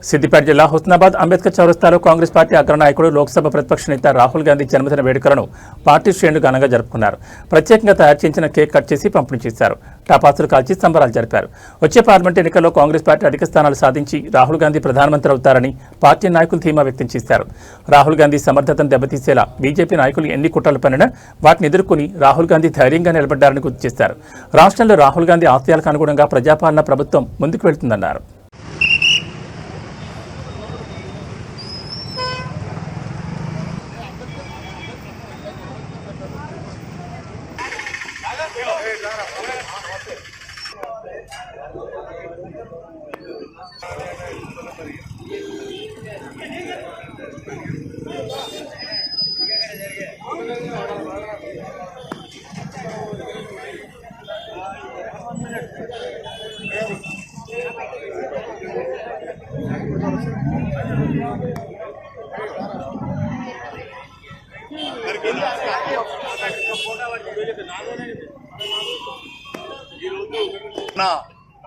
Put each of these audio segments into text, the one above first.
సిద్దిపేట జిల్లా హుస్నాబాద్ అంబేద్కర్ చౌరస్తాలో కాంగ్రెస్ పార్టీ అగ్రనాయకుడు లోక్సభ ప్రతిపక్ష నేత రాహుల్ గాంధీ జన్మదిన వేడుకలను పార్టీ శ్రేణులు ఘనంగా జరుపుకున్నారు. ప్రత్యేకంగా తయారు చేసిన కేక్ కట్ చేసి పంపిణీ చేశారు. టపాసులు కాల్చి సంబరాలు జరిపారు. వచ్చే పార్లమెంట్ ఎన్నికల్లో కాంగ్రెస్ పార్టీ అధిక స్థానాలు సాధించి రాహుల్ గాంధీ ప్రధానమంత్రి అవుతారని పార్టీ నాయకులు ధీమా వ్యక్తం చేశారు. రాహుల్ గాంధీ సమర్థతను దెబ్బతీసేలా బీజేపీ నాయకులు ఎన్ని కుట్రలు పన్నినా వాటిని ఎదుర్కొని రాహుల్ గాంధీ ధైర్యంగా నిలబడ్డారని గుర్తు చేశారు. రాష్ట్రంలో రాహుల్ గాంధీ ఆశయాలకు అనుగుణంగా ప్రజాపాలన ప్రభుత్వం ముందుకు వెళ్తుందన్నారు.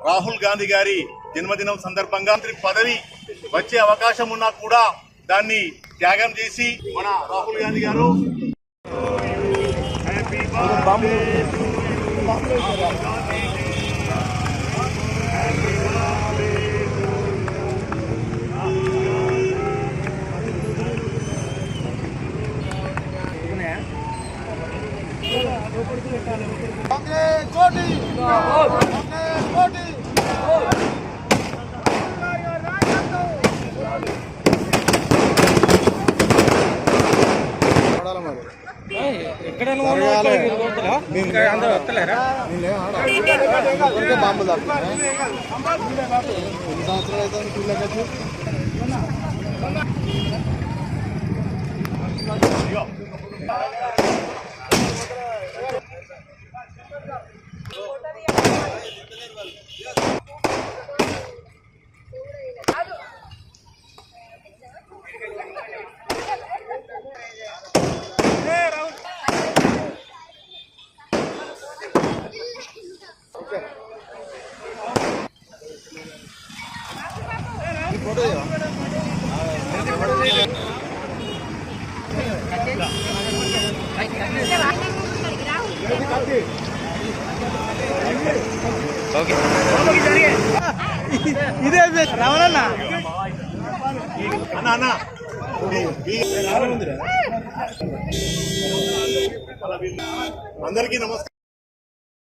రాహుల్ గాంధీ గారి జన్మదినం సందర్భంగా పదవి వచ్చే అవకాశం ఉన్నా కూడా దాన్ని త్యాగం చేసి మన రాహుల్ గాంధీ గారు బాంబులు సంవత్సరాలు అయితే ఇదే రావణన్నా అందరికీ నమస్కారం.